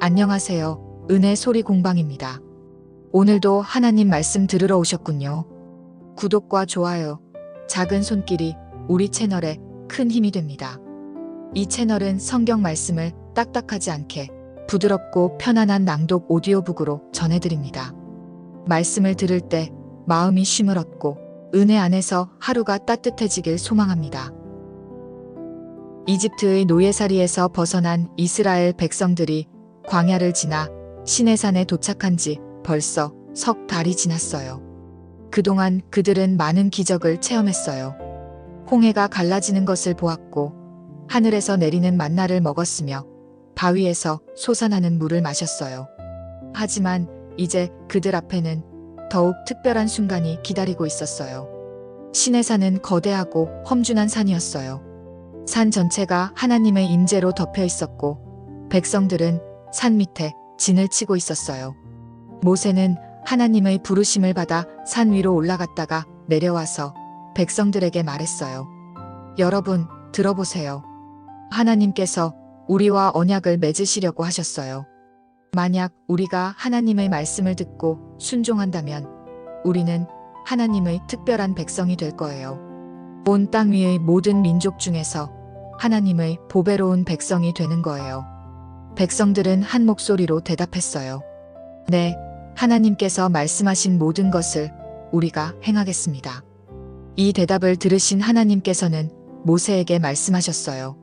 안녕하세요. 은혜 소리 공방입니다. 오늘도 하나님 말씀 들으러 오셨군요. 구독과 좋아요, 작은 손길이 우리 채널에 큰 힘이 됩니다. 이 채널은 성경 말씀을 딱딱하지 않게 부드럽고 편안한 낭독 오디오북으로 전해드립니다. 말씀을 들을 때 마음이 쉼을 얻고 은혜 안에서 하루가 따뜻해지길 소망합니다. 이집트의 노예살이에서 벗어난 이스라엘 백성들이 광야를 지나 시내산에 도착한 지 벌써 석 달이 지났어요. 그동안 그들은 많은 기적을 체험했어요. 홍해가 갈라지는 것을 보았고 하늘에서 내리는 만나를 먹었으며 바위에서 솟아나는 물을 마셨어요. 하지만 이제 그들 앞에는 더욱 특별한 순간이 기다리고 있었어요. 시내산은 거대하고 험준한 산이었어요. 산 전체가 하나님의 임재로 덮여 있었고 백성들은 산 밑에 진을 치고 있었어요. 모세는 하나님의 부르심을 받아 산 위로 올라갔다가 내려와서 백성들에게 말했어요. 여러분, 들어보세요. 하나님께서 우리와 언약을 맺으시려고 하셨어요. 만약 우리가 하나님의 말씀을 듣고 순종한다면 우리는 하나님의 특별한 백성이 될 거예요. 온 땅 위의 모든 민족 중에서 하나님의 보배로운 백성이 되는 거예요. 백성들은 한 목소리로 대답했어요. 네, 하나님께서 말씀하신 모든 것을 우리가 행하겠습니다. 이 대답을 들으신 하나님께서는 모세에게 말씀하셨어요.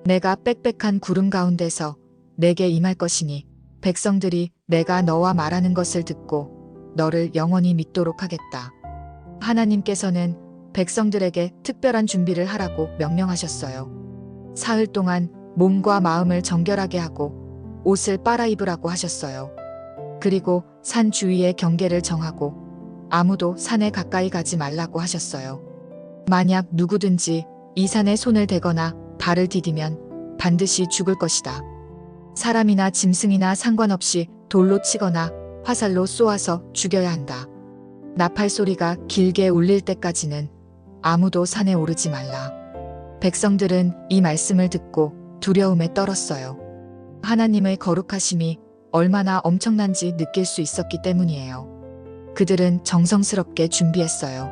내가 빽빽한 구름 가운데서 내게 임할 것이니 백성들이 내가 너와 말하는 것을 듣고 너를 영원히 믿도록 하겠다. 하나님께서는 백성들에게 특별한 준비를 하라고 명령하셨어요. 사흘 동안 몸과 마음을 정결하게 하고 옷을 빨아입으라고 하셨어요. 그리고 산 주위에 경계를 정하고 아무도 산에 가까이 가지 말라고 하셨어요. 만약 누구든지 이 산에 손을 대거나 발을 디디면 반드시 죽을 것이다. 사람이나 짐승이나 상관없이 돌로 치거나 화살로 쏘아서 죽여야 한다. 나팔 소리가 길게 울릴 때까지는 아무도 산에 오르지 말라. 백성들은 이 말씀을 듣고 두려움에 떨었어요. 하나님의 거룩하심이 얼마나 엄청난지 느낄 수 있었기 때문이에요. 그들은 정성스럽게 준비했어요.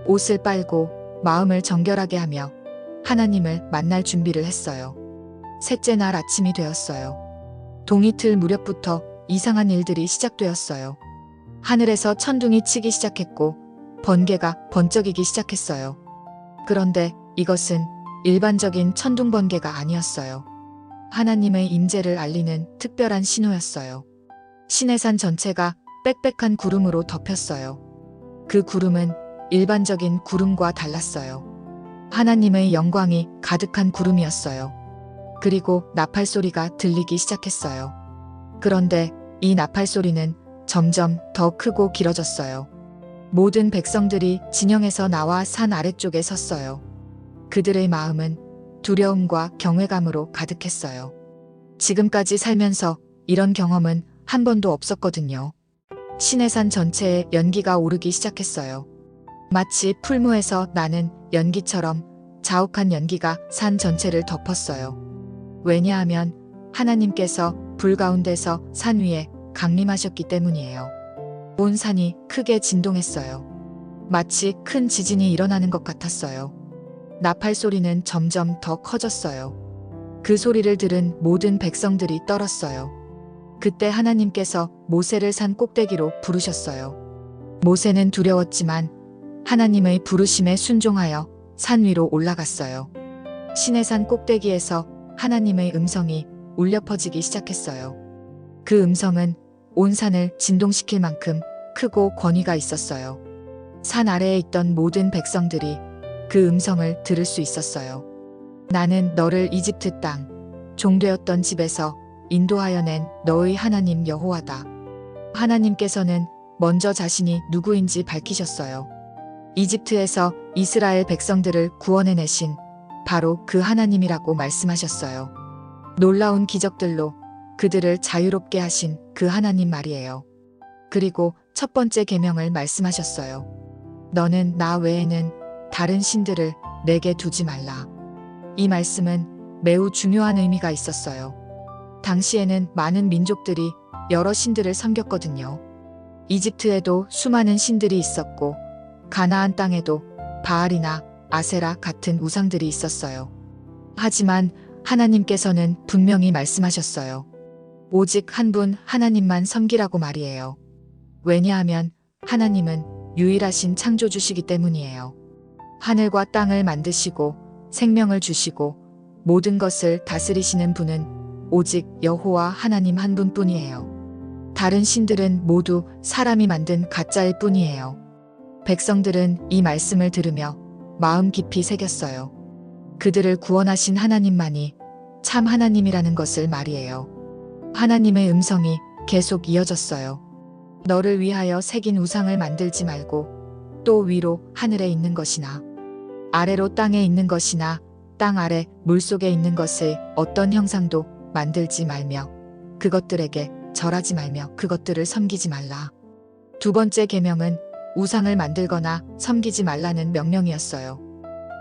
옷을 빨고 마음을 정결하게 하며 하나님을 만날 준비를 했어요. 셋째 날 아침이 되었어요. 동이틀 무렵부터 이상한 일들이 시작되었어요. 하늘에서 천둥이 치기 시작했고 번개가 번쩍이기 시작했어요. 그런데 이것은 일반적인 천둥 번개가 아니었어요. 하나님의 임재를 알리는 특별한 신호였어요. 시내산 전체가 빽빽한 구름으로 덮였어요. 그 구름은 일반적인 구름과 달랐어요. 하나님의 영광이 가득한 구름이었어요. 그리고 나팔 소리가 들리기 시작했어요. 그런데 이 나팔 소리는 점점 더 크고 길어졌어요. 모든 백성들이 진영에서 나와 산 아래쪽에 섰어요. 그들의 마음은 두려움과 경외감으로 가득했어요. 지금까지 살면서 이런 경험은 한 번도 없었거든요. 시내산 전체에 연기가 오르기 시작했어요. 마치 풀무에서 나는 연기처럼 자욱한 연기가 산 전체를 덮었어요. 왜냐하면 하나님께서 불 가운데서 산 위에 강림하셨기 때문이에요. 온 산이 크게 진동했어요. 마치 큰 지진이 일어나는 것 같았어요. 나팔 소리는 점점 더 커졌어요. 그 소리를 들은 모든 백성들이 떨었어요. 그때 하나님께서 모세를 산 꼭대기로 부르셨어요. 모세는 두려웠지만 하나님의 부르심에 순종하여 산 위로 올라갔어요. 시내산 꼭대기에서 하나님의 음성이 울려 퍼지기 시작했어요. 그 음성은 온 산을 진동시킬 만큼 크고 권위가 있었어요. 산 아래에 있던 모든 백성들이 그 음성을 들을 수 있었어요. 나는 너를 이집트 땅, 종되었던 집에서 인도하여 낸 너의 하나님 여호와다. 하나님께서는 먼저 자신이 누구인지 밝히셨어요. 이집트에서 이스라엘 백성들을 구원해내신 바로 그 하나님이라고 말씀하셨어요. 놀라운 기적들로 그들을 자유롭게 하신 그 하나님 말이에요. 그리고 첫 번째 계명을 말씀하셨어요. 너는 나 외에는 다른 신들을 내게 두지 말라. 이 말씀은 매우 중요한 의미가 있었어요. 당시에는 많은 민족들이 여러 신들을 섬겼거든요. 이집트에도 수많은 신들이 있었고 가나안 땅에도 바알이나 아세라 같은 우상들이 있었어요. 하지만 하나님께서는 분명히 말씀하셨어요. 오직 한 분 하나님만 섬기라고 말이에요. 왜냐하면 하나님은 유일하신 창조주시기 때문이에요. 하늘과 땅을 만드시고 생명을 주시고 모든 것을 다스리시는 분은 오직 여호와 하나님 한 분뿐이에요. 다른 신들은 모두 사람이 만든 가짜일 뿐이에요. 백성들은 이 말씀을 들으며 마음 깊이 새겼어요. 그들을 구원하신 하나님만이 참 하나님이라는 것을 말이에요. 하나님의 음성이 계속 이어졌어요. 너를 위하여 새긴 우상을 만들지 말고 또 위로 하늘에 있는 것이나 아래로 땅에 있는 것이나 땅 아래 물속에 있는 것을 어떤 형상도 만들지 말며 그것들에게 절하지 말며 그것들을 섬기지 말라. 두 번째 계명은 우상을 만들거나 섬기지 말라는 명령이었어요.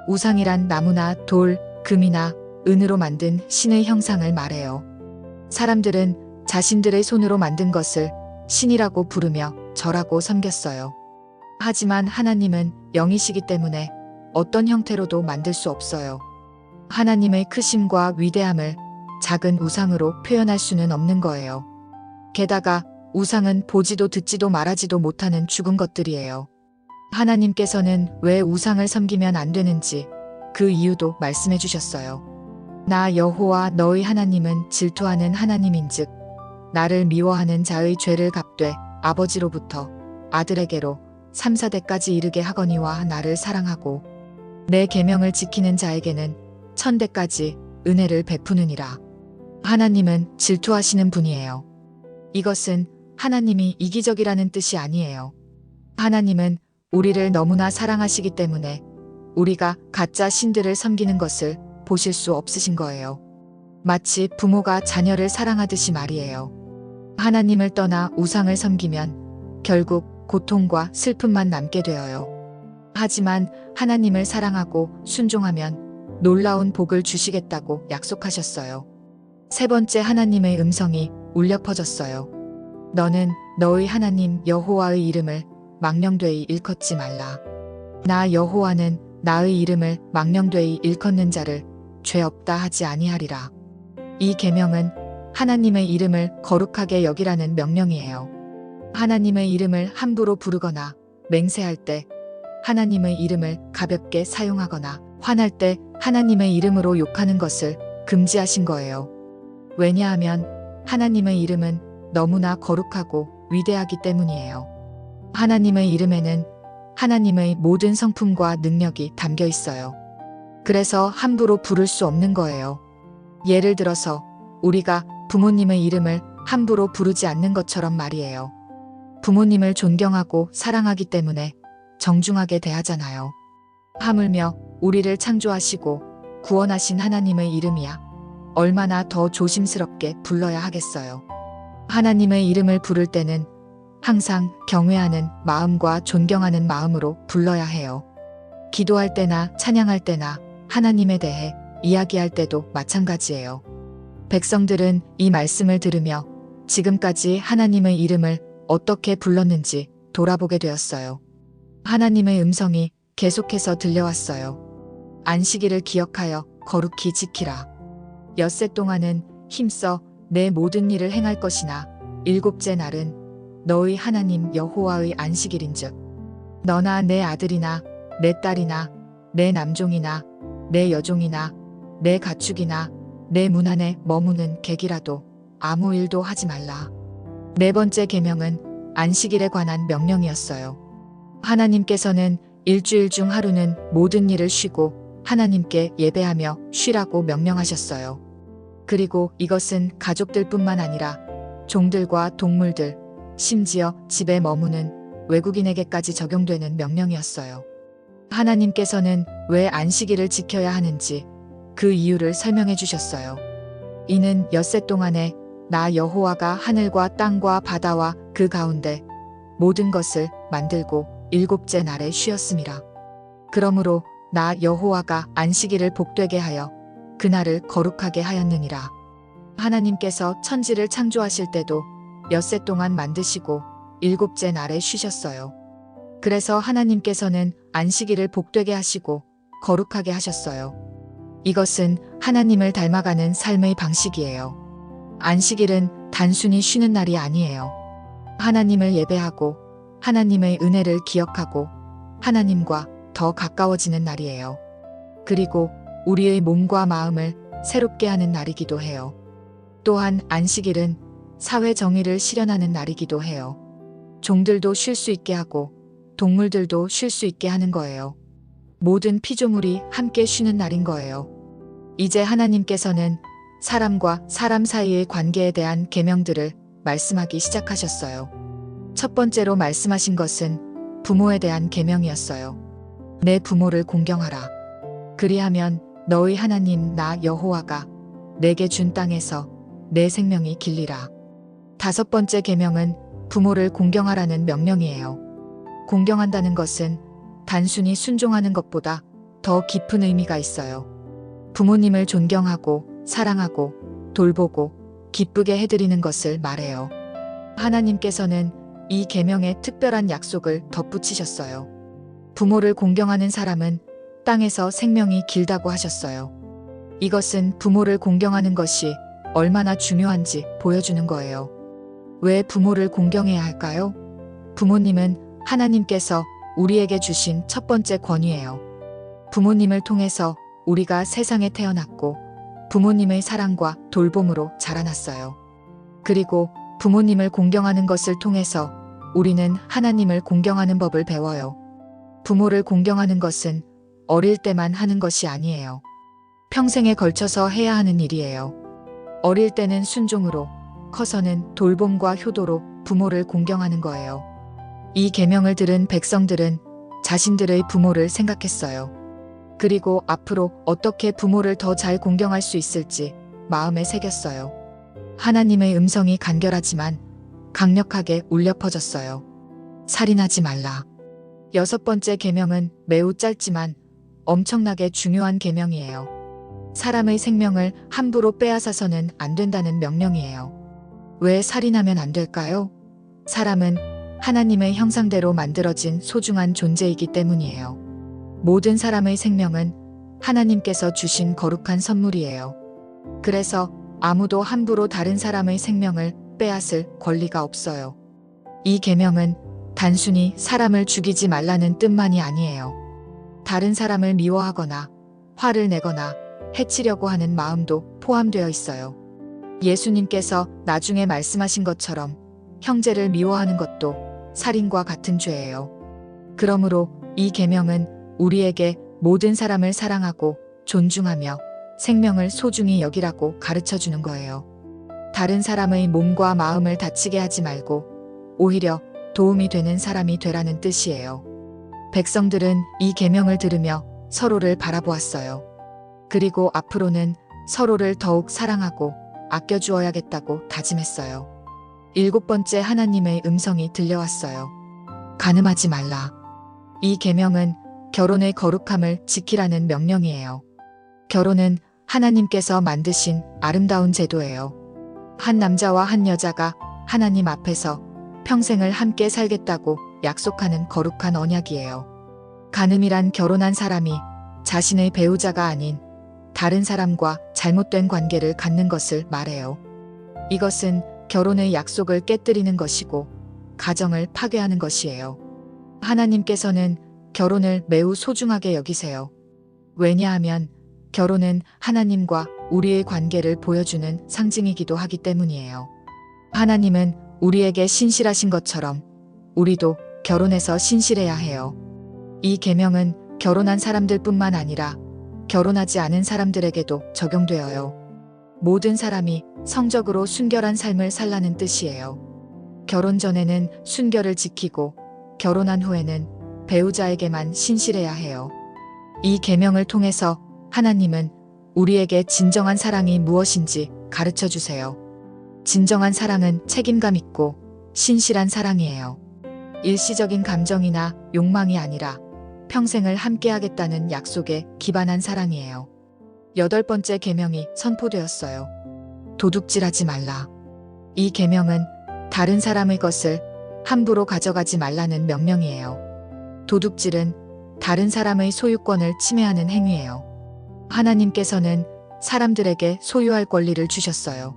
우상이란 나무나 돌, 금이나 은으로 만든 신의 형상을 말해요. 사람들은 자신들의 손으로 만든 것을 신이라고 부르며 절하고 섬겼어요. 하지만 하나님은 영이시기 때문에 어떤 형태로도 만들 수 없어요. 하나님의 크심과 위대함을 작은 우상으로 표현할 수는 없는 거예요. 게다가 우상은 보지도 듣지도 말하지도 못하는 죽은 것들이에요. 하나님께서는 왜 우상을 섬기면 안 되는지 그 이유도 말씀해 주셨어요. 나 여호와 너희 하나님은 질투하는 하나님인즉 나를 미워하는 자의 죄를 갚되 아버지로부터 아들에게로 3, 4대까지 이르게 하거니와 나를 사랑하고 내 계명을 지키는 자에게는 1000대까지 은혜를 베푸느니라. 하나님은 질투하시는 분이에요. 이것은 하나님이 이기적이라는 뜻이 아니에요. 하나님은 우리를 너무나 사랑하시기 때문에 우리가 가짜 신들을 섬기는 것을 보실 수 없으신 거예요. 마치 부모가 자녀를 사랑하듯이 말이에요. 하나님을 떠나 우상을 섬기면 결국 고통과 슬픔만 남게 되어요. 하지만 하나님을 사랑하고 순종하면 놀라운 복을 주시겠다고 약속하셨어요. 세 번째 하나님의 음성이 울려 퍼졌어요. 너는 너의 하나님 여호와의 이름을 망령되이 일컫지 말라. 나 여호와는 나의 이름을 망령되이 일컫는 자를 죄 없다 하지 아니하리라. 이 계명은 하나님의 이름을 거룩하게 여기라는 명령이에요. 하나님의 이름을 함부로 부르거나 맹세할 때 하나님의 이름을 가볍게 사용하거나 화날 때 하나님의 이름으로 욕하는 것을 금지하신 거예요. 왜냐하면 하나님의 이름은 너무나 거룩하고 위대하기 때문이에요. 하나님의 이름에는 하나님의 모든 성품과 능력이 담겨 있어요. 그래서 함부로 부를 수 없는 거예요. 예를 들어서 우리가 부모님의 이름을 함부로 부르지 않는 것처럼 말이에요. 부모님을 존경하고 사랑하기 때문에 정중하게 대하잖아요. 하물며 우리를 창조하시고 구원하신 하나님의 이름이야 얼마나 더 조심스럽게 불러야 하겠어요. 하나님의 이름을 부를 때는 항상 경외하는 마음과 존경하는 마음으로 불러야 해요. 기도할 때나 찬양할 때나 하나님에 대해 이야기할 때도 마찬가지예요. 백성들은 이 말씀을 들으며 지금까지 하나님의 이름을 어떻게 불렀는지 돌아보게 되었어요. 하나님의 음성이 계속해서 들려왔어요. 안식일을 기억하여 거룩히 지키라. 엿새 동안은 힘써 내 모든 일을 행할 것이나 일곱째 날은 너의 하나님 여호와의 안식일인즉 너나 내 아들이나 내 딸이나 내 남종이나 내 여종이나 내 가축이나 내 문 안에 머무는 객이라도 아무 일도 하지 말라. 네 번째 계명은 안식일에 관한 명령이었어요. 하나님께서는 일주일 중 하루는 모든 일을 쉬고 하나님께 예배하며 쉬라고 명령하셨어요. 그리고 이것은 가족들뿐만 아니라 종들과 동물들, 심지어 집에 머무는 외국인에게까지 적용되는 명령이었어요. 하나님께서는 왜 안식일을 지켜야 하는지 그 이유를 설명해 주셨어요. 이는 엿새 동안에 나 여호와가 하늘과 땅과 바다와 그 가운데 모든 것을 만들고 일곱째 날에 쉬었음이라. 그러므로 나 여호와가 안식일을 복되게 하여 그날을 거룩하게 하였느니라. 하나님께서 천지를 창조하실 때도 엿새 동안 만드시고 일곱째 날에 쉬셨어요. 그래서 하나님께서는 안식일을 복되게 하시고 거룩하게 하셨어요. 이것은 하나님을 닮아가는 삶의 방식이에요. 안식일은 단순히 쉬는 날이 아니에요. 하나님을 예배하고 하나님의 은혜를 기억하고 하나님과 더 가까워지는 날이에요. 그리고 우리의 몸과 마음을 새롭게 하는 날이기도 해요. 또한 안식일은 사회 정의를 실현하는 날이기도 해요. 종들도 쉴 수 있게 하고 동물들도 쉴 수 있게 하는 거예요. 모든 피조물이 함께 쉬는 날인 거예요. 이제 하나님께서는 사람과 사람 사이의 관계에 대한 계명들을 말씀하기 시작하셨어요. 첫 번째로 말씀하신 것은 부모에 대한 계명이었어요. 내 부모를 공경하라. 그리하면 너의 하나님 나 여호와가 내게 준 땅에서 내 생명이 길리라. 다섯 번째 계명은 부모를 공경하라는 명령이에요. 공경한다는 것은 단순히 순종하는 것보다 더 깊은 의미가 있어요. 부모님을 존경하고 사랑하고 돌보고 기쁘게 해드리는 것을 말해요. 하나님께서는 이 계명에 특별한 약속을 덧붙이셨어요. 부모를 공경하는 사람은 땅에서 생명이 길다고 하셨어요. 이것은 부모를 공경하는 것이 얼마나 중요한지 보여주는 거예요. 왜 부모를 공경해야 할까요? 부모님은 하나님께서 우리에게 주신 첫 번째 권위예요. 부모님을 통해서 우리가 세상에 태어났고 부모님의 사랑과 돌봄으로 자라났어요. 그리고 부모님을 공경하는 것을 통해서 우리는 하나님을 공경하는 법을 배워요. 부모를 공경하는 것은 어릴 때만 하는 것이 아니에요. 평생에 걸쳐서 해야 하는 일이에요. 어릴 때는 순종으로, 커서는 돌봄과 효도로 부모를 공경하는 거예요. 이 계명을 들은 백성들은 자신들의 부모를 생각했어요. 그리고 앞으로 어떻게 부모를 더 잘 공경할 수 있을지 마음에 새겼어요. 하나님의 음성이 간결하지만 강력하게 울려 퍼졌어요. 살인하지 말라. 여섯 번째 계명은 매우 짧지만 엄청나게 중요한 계명이에요. 사람의 생명을 함부로 빼앗아서는 안 된다는 명령이에요. 왜 살인하면 안 될까요? 사람은 하나님의 형상대로 만들어진 소중한 존재이기 때문이에요. 모든 사람의 생명은 하나님께서 주신 거룩한 선물이에요. 그래서 아무도 함부로 다른 사람의 생명을 빼앗을 권리가 없어요. 이 계명은 단순히 사람을 죽이지 말라는 뜻만이 아니에요. 다른 사람을 미워하거나 화를 내거나 해치려고 하는 마음도 포함되어 있어요. 예수님께서 나중에 말씀하신 것처럼 형제를 미워하는 것도 살인과 같은 죄예요. 그러므로 이 계명은 우리에게 모든 사람을 사랑하고 존중하며 생명을 소중히 여기라고 가르쳐 주는 거예요. 다른 사람의 몸과 마음을 다치게 하지 말고 오히려 도움이 되는 사람이 되라는 뜻이에요. 백성들은 이 계명을 들으며 서로를 바라보았어요. 그리고 앞으로는 서로를 더욱 사랑하고 아껴주어야겠다고 다짐했어요. 일곱 번째 하나님의 음성이 들려왔어요. 간음하지 말라. 이 계명은 결혼의 거룩함을 지키라는 명령이에요. 결혼은 하나님께서 만드신 아름다운 제도예요. 한 남자와 한 여자가 하나님 앞에서 평생을 함께 살겠다고 약속하는 거룩한 언약이에요. 간음이란 결혼한 사람이 자신의 배우자가 아닌 다른 사람과 잘못된 관계를 갖는 것을 말해요. 이것은 결혼의 약속을 깨뜨리는 것이고 가정을 파괴하는 것이에요. 하나님께서는 결혼을 매우 소중하게 여기세요. 왜냐하면 결혼은 하나님과 우리의 관계를 보여주는 상징이기도 하기 때문이에요. 하나님은 우리에게 신실하신 것처럼 우리도 결혼해서 신실해야 해요. 이 계명은 결혼한 사람들뿐만 아니라 결혼하지 않은 사람들에게도 적용되어요. 모든 사람이 성적으로 순결한 삶을 살라는 뜻이에요. 결혼 전에는 순결을 지키고 결혼한 후에는 배우자에게만 신실해야 해요. 이 계명을 통해서 하나님은 우리에게 진정한 사랑이 무엇인지 가르쳐 주세요. 진정한 사랑은 책임감 있고 신실한 사랑이에요. 일시적인 감정이나 욕망이 아니라 평생을 함께하겠다는 약속에 기반한 사랑이에요. 여덟 번째 계명이 선포되었어요. 도둑질하지 말라. 이 계명은 다른 사람의 것을 함부로 가져가지 말라는 명령이에요. 도둑질은 다른 사람의 소유권을 침해하는 행위예요. 하나님께서는 사람들에게 소유할 권리를 주셨어요.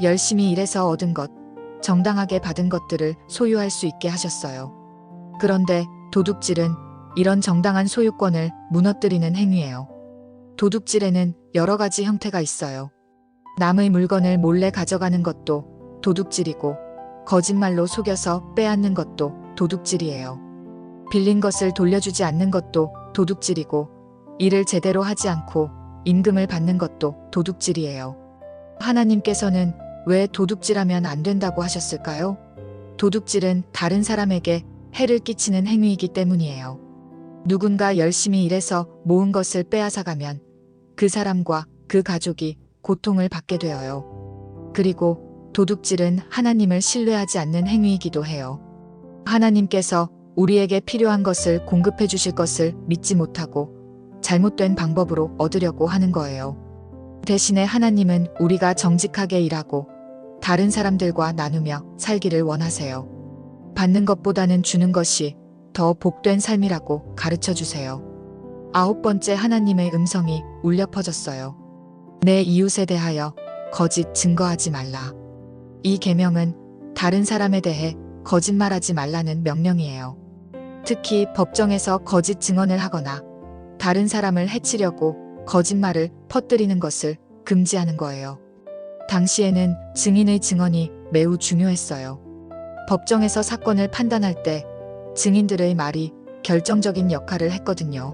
열심히 일해서 얻은 것, 정당하게 받은 것들을 소유할 수 있게 하셨어요. 그런데 도둑질은 이런 정당한 소유권을 무너뜨리는 행위예요. 도둑질에는 여러 가지 형태가 있어요. 남의 물건을 몰래 가져가는 것도 도둑질이고, 거짓말로 속여서 빼앗는 것도 도둑질이에요. 빌린 것을 돌려주지 않는 것도 도둑질이고, 일을 제대로 하지 않고 임금을 받는 것도 도둑질이에요. 하나님께서는 왜 도둑질하면 안 된다고 하셨을까요? 도둑질은 다른 사람에게 해를 끼치는 행위이기 때문이에요. 누군가 열심히 일해서 모은 것을 빼앗아가면 그 사람과 그 가족이 고통을 받게 되어요. 그리고 도둑질은 하나님을 신뢰하지 않는 행위이기도 해요. 하나님께서 우리에게 필요한 것을 공급해 주실 것을 믿지 못하고 잘못된 방법으로 얻으려고 하는 거예요. 대신에 하나님은 우리가 정직하게 일하고 다른 사람들과 나누며 살기를 원하세요. 받는 것보다는 주는 것이 더 복된 삶이라고 가르쳐 주세요. 9번째, 하나님의 음성이 울려 퍼졌어요. 내 이웃에 대하여 거짓 증거하지 말라. 이 계명은 다른 사람에 대해 거짓말하지 말라는 명령이에요. 특히 법정에서 거짓 증언을 하거나 다른 사람을 해치려고 거짓말을 퍼뜨리는 것을 금지하는 거예요. 당시에는 증인의 증언이 매우 중요했어요. 법정에서 사건을 판단할 때 증인들의 말이 결정적인 역할을 했거든요.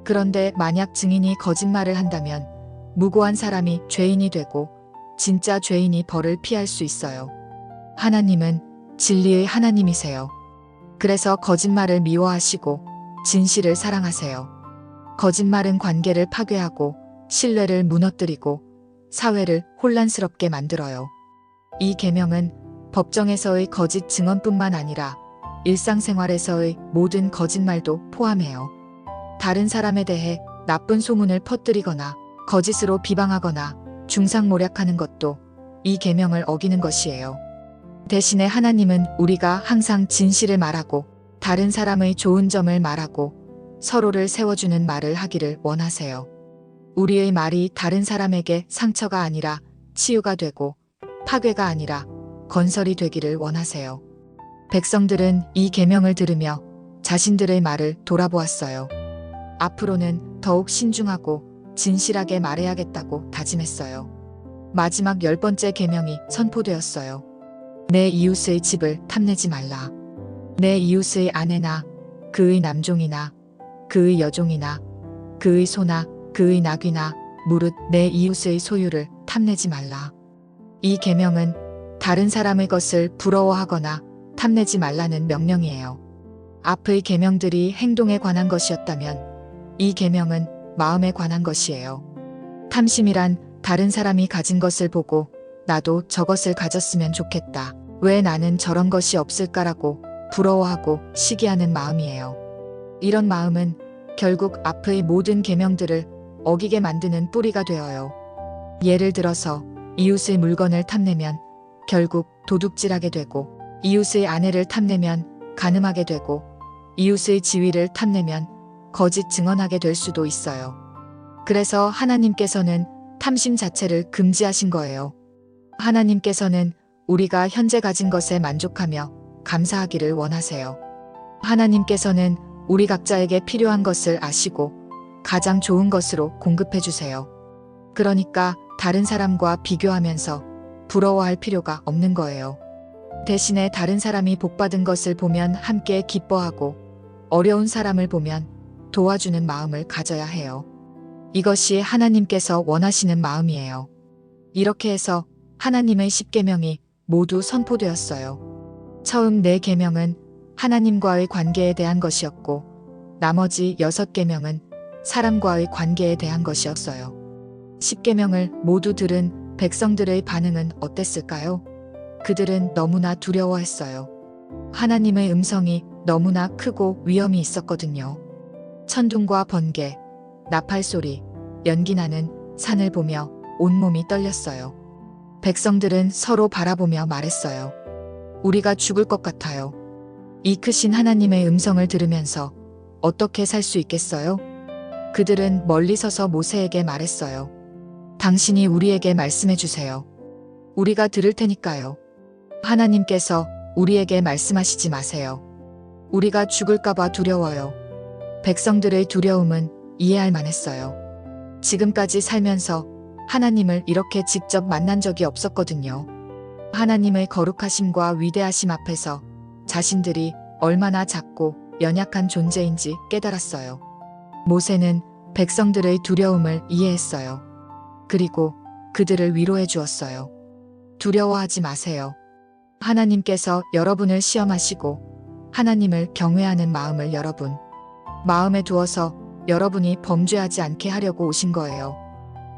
그런데 만약 증인이 거짓말을 한다면 무고한 사람이 죄인이 되고 진짜 죄인이 벌을 피할 수 있어요. 하나님은 진리의 하나님이세요. 그래서 거짓말을 미워하시고 진실을 사랑하세요. 거짓말은 관계를 파괴하고 신뢰를 무너뜨리고 사회를 혼란스럽게 만들어요. 이 계명은 법정에서의 거짓 증언뿐만 아니라 일상생활에서의 모든 거짓말도 포함해요. 다른 사람에 대해 나쁜 소문을 퍼뜨리거나 거짓으로 비방하거나 중상모략하는 것도 이 계명을 어기는 것이에요. 대신에 하나님은 우리가 항상 진실을 말하고 다른 사람의 좋은 점을 말하고 서로를 세워주는 말을 하기를 원하세요. 우리의 말이 다른 사람에게 상처가 아니라 치유가 되고 파괴가 아니라 건설이 되기를 원하세요. 백성들은 이 계명을 들으며 자신들의 말을 돌아보았어요. 앞으로는 더욱 신중하고 진실하게 말해야겠다고 다짐했어요. 마지막 10번째 계명이 선포되었어요. 내 이웃의 집을 탐내지 말라. 내 이웃의 아내나 그의 남종이나 그의 여종이나 그의 소나 그의 나귀나 무릇 내 이웃의 소유를 탐내지 말라. 이 계명은 다른 사람의 것을 부러워하거나 탐내지 말라는 명령이에요. 앞의 계명들이 행동에 관한 것이었다면 이 계명은 마음에 관한 것이에요. 탐심이란 다른 사람이 가진 것을 보고 나도 저것을 가졌으면 좋겠다. 왜 나는 저런 것이 없을까라고 부러워하고 시기하는 마음이에요. 이런 마음은 결국 앞의 모든 계명들을 어기게 만드는 뿌리가 되어요. 예를 들어서 이웃의 물건을 탐내면 결국 도둑질하게 되고, 이웃의 아내를 탐내면 간음하게 되고, 이웃의 지위를 탐내면 거짓 증언하게 될 수도 있어요. 그래서 하나님께서는 탐심 자체를 금지하신 거예요. 하나님께서는 우리가 현재 가진 것에 만족하며 감사하기를 원하세요. 하나님께서는 우리 각자에게 필요한 것을 아시고 가장 좋은 것으로 공급해 주세요. 그러니까 다른 사람과 비교하면서 부러워할 필요가 없는 거예요. 대신에 다른 사람이 복받은 것을 보면 함께 기뻐하고 어려운 사람을 보면 도와주는 마음을 가져야 해요. 이것이 하나님께서 원하시는 마음이에요. 이렇게 해서 하나님의 10계명이 모두 선포되었어요. 처음 4계명은 하나님과의 관계에 대한 것이었고 나머지 6계명은 사람과의 관계에 대한 것이었어요. 10계명을 모두 들은 백성들의 반응은 어땠을까요? 그들은 너무나 두려워했어요. 하나님의 음성이 너무나 크고 위험이 있었거든요. 천둥과 번개, 나팔소리, 연기나는 산을 보며 온몸이 떨렸어요. 백성들은 서로 바라보며 말했어요. 우리가 죽을 것 같아요. 이 크신 하나님의 음성을 들으면서 어떻게 살 수 있겠어요? 그들은 멀리 서서 모세에게 말했어요. 당신이 우리에게 말씀해 주세요. 우리가 들을 테니까요. 하나님께서 우리에게 말씀하시지 마세요. 우리가 죽을까봐 두려워요. 백성들의 두려움은 이해할 만했어요. 지금까지 살면서 하나님을 이렇게 직접 만난 적이 없었거든요. 하나님의 거룩하심과 위대하심 앞에서 자신들이 얼마나 작고 연약한 존재인지 깨달았어요. 모세는 백성들의 두려움을 이해했어요. 그리고 그들을 위로해 주었어요. 두려워하지 마세요. 하나님께서 여러분을 시험하시고 하나님을 경외하는 마음을 여러분 마음에 두어서 여러분이 범죄하지 않게 하려고 오신 거예요.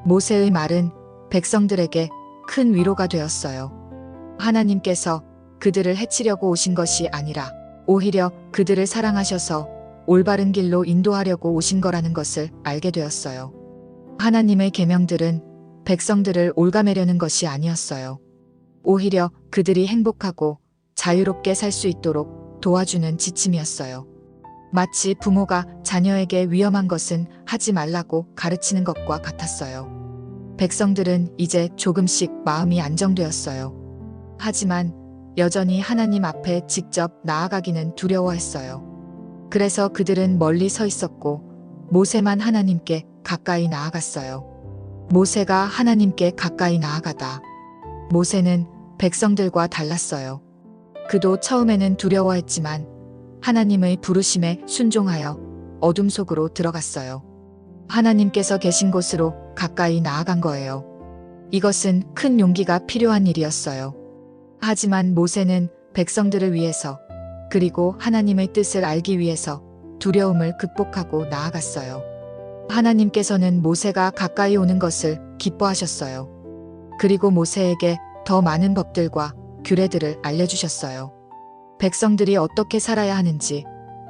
모세의 말은 백성들에게 큰 위로가 되었어요. 하나님께서 그들을 해치려고 오신 것이 아니라 오히려 그들을 사랑하셔서 올바른 길로 인도하려고 오신 거라는 것을 알게 되었어요. 하나님의 계명들은 백성들을 올가매려는 것이 아니었어요. 오히려 그들이 행복하고 자유롭게 살 수 있도록 도와주는 지침이었어요. 마치 부모가 자녀에게 위험한 것은 하지 말라고 가르치는 것과 같았어요. 백성들은 이제 조금씩 마음이 안정되었어요. 하지만 여전히 하나님 앞에 직접 나아가기는 두려워했어요. 그래서 그들은 멀리 서 있었고 모세만 하나님께 가까이 나아갔어요. 모세가 하나님께 가까이 나아가다 모세는 백성들과 달랐어요. 그도 처음에는 두려워했지만 하나님의 부르심에 순종하여 어둠 속으로 들어갔어요. 하나님께서 계신 곳으로 가까이 나아간 거예요. 이것은 큰 용기가 필요한 일이었어요. 하지만 모세는 백성들을 위해서 그리고 하나님의 뜻을 알기 위해서 두려움을 극복하고 나아갔어요. 하나님께서는 모세가 가까이 오는 것을 기뻐하셨어요. 그리고 모세에게 더 많은 법들과 규례들을 알려주셨어요. 백성들이 어떻게 살아야 하는지,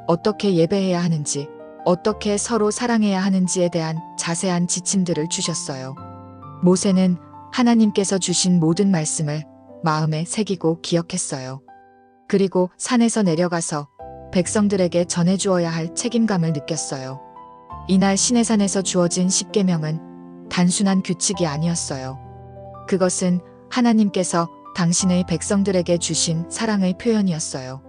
어떻게 예배해야 하는지, 어떻게 서로 사랑해야 하는지에 대한 자세한 지침들을 주셨어요. 모세는 하나님께서 주신 모든 말씀을 마음에 새기고 기억했어요. 그리고 산에서 내려가서 백성들에게 전해주어야 할 책임감을 느꼈어요. 이날 시내산에서 주어진 십계명은 단순한 규칙이 아니었어요. 그것은 하나님께서 당신의 백성들에게 주신 사랑의 표현이었어요.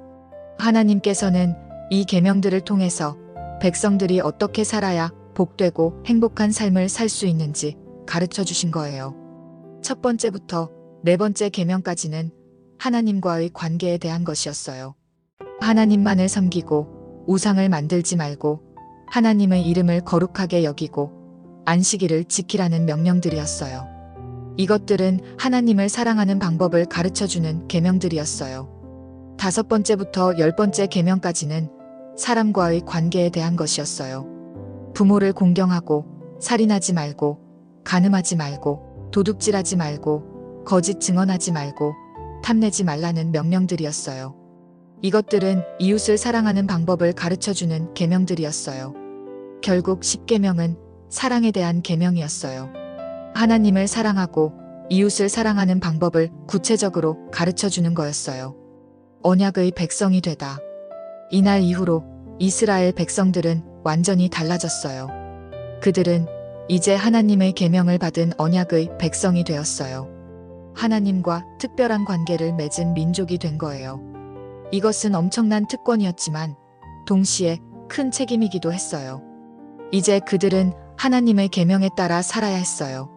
하나님께서는 이 계명들을 통해서 백성들이 어떻게 살아야 복되고 행복한 삶을 살 수 있는지 가르쳐 주신 거예요. 첫 번째부터 네 번째 계명까지는 하나님과의 관계에 대한 것이었어요. 하나님만을 섬기고 우상을 만들지 말고 하나님의 이름을 거룩하게 여기고 안식일을 지키라는 명령들이었어요. 이것들은 하나님을 사랑하는 방법을 가르쳐주는 계명들이었어요. 다섯 번째부터 열 번째 계명까지는 사람과의 관계에 대한 것이었어요. 부모를 공경하고 살인하지 말고 간음하지 말고 도둑질하지 말고 거짓 증언하지 말고 탐내지 말라는 명령들이었어요. 이것들은 이웃을 사랑하는 방법을 가르쳐주는 계명들이었어요. 결국 십계명은 사랑에 대한 계명이었어요. 하나님을 사랑하고 이웃을 사랑하는 방법을 구체적으로 가르쳐주는 거였어요. 언약의 백성이 되다. 이날 이후로 이스라엘 백성들은 완전히 달라졌어요. 그들은 이제 하나님의 계명을 받은 언약의 백성이 되었어요. 하나님과 특별한 관계를 맺은 민족이 된 거예요. 이것은 엄청난 특권이었지만 동시에 큰 책임이기도 했어요. 이제 그들은 하나님의 계명에 따라 살아야 했어요.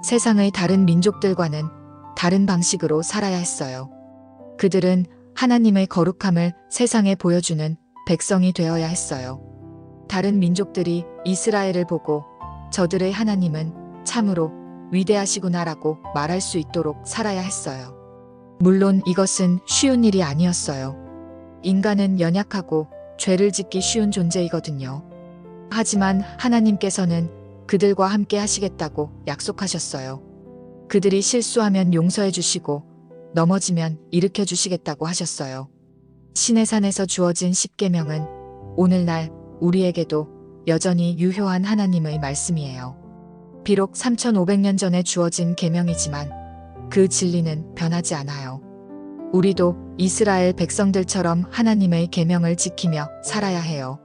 세상의 다른 민족들과는 다른 방식으로 살아야 했어요. 그들은 하나님의 거룩함을 세상에 보여주는 백성이 되어야 했어요. 다른 민족들이 이스라엘을 보고 저들의 하나님은 참으로 위대하시구나라고 말할 수 있도록 살아야 했어요. 물론 이것은 쉬운 일이 아니었어요. 인간은 연약하고 죄를 짓기 쉬운 존재이거든요. 하지만 하나님께서는 그들과 함께 하시겠다고 약속하셨어요. 그들이 실수하면 용서해 주시고 넘어지면 일으켜 주시겠다고 하셨어요. 시내산에서 주어진 십계명은 오늘날 우리에게도 여전히 유효한 하나님의 말씀이에요. 비록 3500년 전에 주어진 계명이지만 그 진리는 변하지 않아요. 우리도 이스라엘 백성들처럼 하나님의 계명을 지키며 살아야 해요.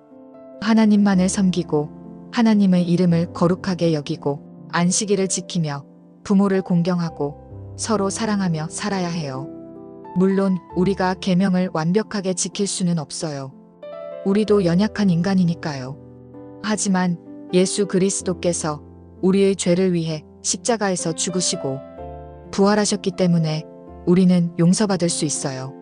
하나님만을 섬기고 하나님의 이름을 거룩하게 여기고 안식일을 지키며 부모를 공경하고 서로 사랑하며 살아야 해요. 물론 우리가 계명을 완벽하게 지킬 수는 없어요. 우리도 연약한 인간이니까요. 하지만 예수 그리스도께서 우리의 죄를 위해 십자가에서 죽으시고 부활하셨기 때문에 우리는 용서받을 수 있어요.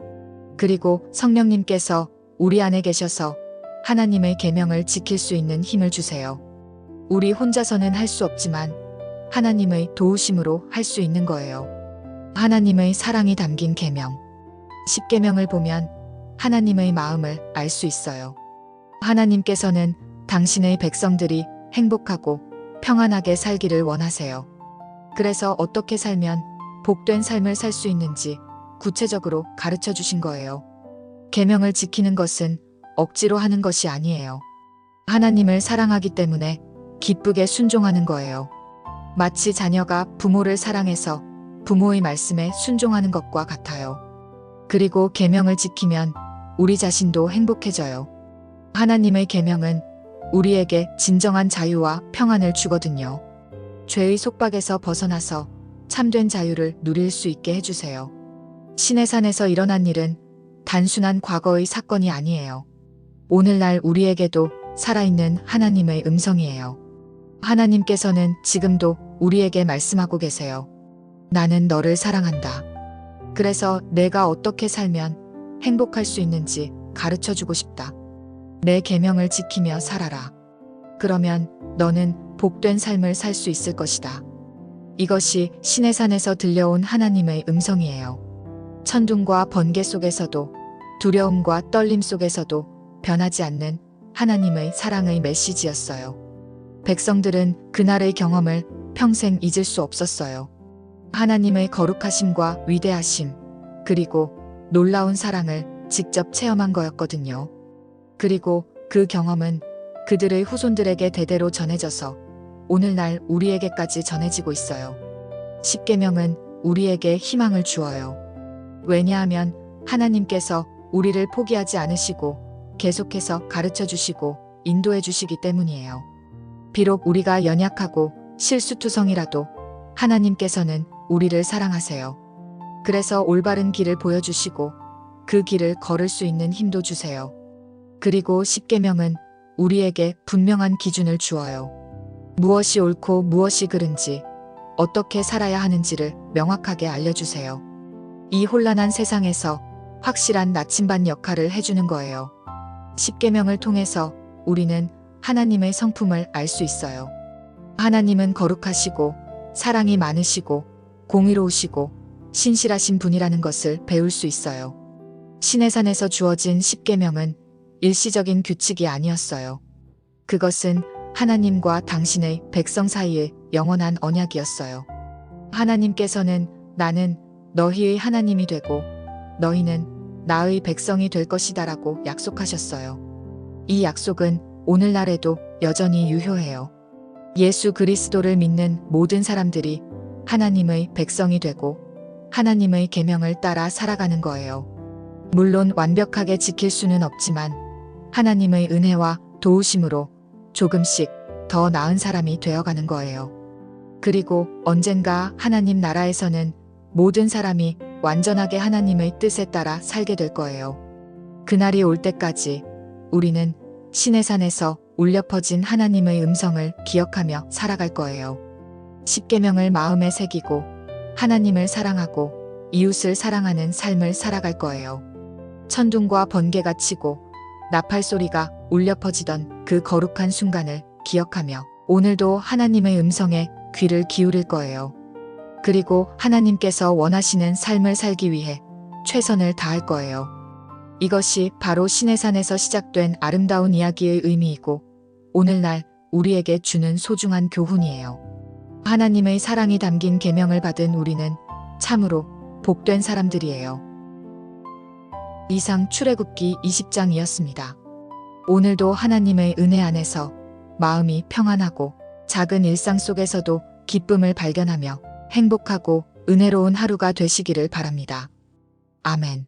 그리고 성령님께서 우리 안에 계셔서 하나님의 계명을 지킬 수 있는 힘을 주세요. 우리 혼자서는 할 수 없지만 하나님의 도우심으로 할 수 있는 거예요. 하나님의 사랑이 담긴 계명. 10계명을 보면 하나님의 마음을 알 수 있어요. 하나님께서는 당신의 백성들이 행복하고 평안하게 살기를 원하세요. 그래서 어떻게 살면 복된 삶을 살 수 있는지 구체적으로 가르쳐 주신 거예요. 계명을 지키는 것은 억지로 하는 것이 아니에요. 하나님을 사랑하기 때문에 기쁘게 순종하는 거예요. 마치 자녀가 부모를 사랑해서 부모의 말씀에 순종하는 것과 같아요. 그리고 계명을 지키면 우리 자신도 행복해져요. 하나님의 계명은 우리에게 진정한 자유와 평안을 주거든요. 죄의 속박에서 벗어나서 참된 자유를 누릴 수 있게 해주세요. 시내산에서 일어난 일은 단순한 과거의 사건이 아니에요. 오늘날 우리에게도 살아있는 하나님의 음성이에요. 하나님께서는 지금도 우리에게 말씀하고 계세요. 나는 너를 사랑한다. 그래서 내가 어떻게 살면 행복할 수 있는지 가르쳐 주고 싶다. 내 계명을 지키며 살아라. 그러면 너는 복된 삶을 살 수 있을 것이다. 이것이 시내산에서 들려온 하나님의 음성이에요. 천둥과 번개 속에서도 두려움과 떨림 속에서도 변하지 않는 하나님의 사랑의 메시지였어요. 백성들은 그날의 경험을 평생 잊을 수 없었어요. 하나님의 거룩하심과 위대하심, 그리고 놀라운 사랑을 직접 체험한 거였거든요. 그리고 그 경험은 그들의 후손들에게 대대로 전해져서 오늘날 우리에게까지 전해지고 있어요. 10계명은 우리에게 희망을 주어요. 왜냐하면 하나님께서 우리를 포기하지 않으시고 계속해서 가르쳐 주시고 인도해 주시기 때문이에요. 비록 우리가 연약하고 실수투성이라도 하나님께서는 우리를 사랑하세요. 그래서 올바른 길을 보여주시고 그 길을 걸을 수 있는 힘도 주세요. 그리고 10계명은 우리에게 분명한 기준을 주어요. 무엇이 옳고 무엇이 그른지, 어떻게 살아야 하는지를 명확하게 알려주세요. 이 혼란한 세상에서 확실한 나침반 역할을 해주는 거예요. 10계명을 통해서 우리는 하나님의 성품을 알 수 있어요. 하나님은 거룩하시고 사랑이 많으시고 공의로우시고 신실하신 분이라는 것을 배울 수 있어요. 시내산에서 주어진 10계명은 일시적인 규칙이 아니었어요. 그것은 하나님과 당신의 백성 사이의 영원한 언약이었어요. 하나님께서는 나는 너희의 하나님이 되고 너희는 나의 백성이 될 것이다라고 약속하셨어요. 이 약속은 오늘날에도 여전히 유효해요. 예수 그리스도를 믿는 모든 사람들이 하나님의 백성이 되고 하나님의 계명을 따라 살아가는 거예요. 물론 완벽하게 지킬 수는 없지만 하나님의 은혜와 도우심으로 조금씩 더 나은 사람이 되어가는 거예요. 그리고 언젠가 하나님 나라에서는 모든 사람이 완전하게 하나님의 뜻에 따라 살게 될 거예요. 그날이 올 때까지 우리는 시내산에서 울려 퍼진 하나님의 음성을 기억하며 살아갈 거예요. 10계명을 마음에 새기고 하나님을 사랑하고 이웃을 사랑하는 삶을 살아갈 거예요. 천둥과 번개가 치고 나팔 소리가 울려 퍼지던 그 거룩한 순간을 기억하며 오늘도 하나님의 음성에 귀를 기울일 거예요. 그리고 하나님께서 원하시는 삶을 살기 위해 최선을 다할 거예요. 이것이 바로 시내산에서 시작된 아름다운 이야기의 의미이고 오늘날 우리에게 주는 소중한 교훈이에요. 하나님의 사랑이 담긴 계명을 받은 우리는 참으로 복된 사람들이에요. 이상 출애굽기 20장이었습니다. 오늘도 하나님의 은혜 안에서 마음이 평안하고 작은 일상 속에서도 기쁨을 발견하며 행복하고 은혜로운 하루가 되시기를 바랍니다. 아멘.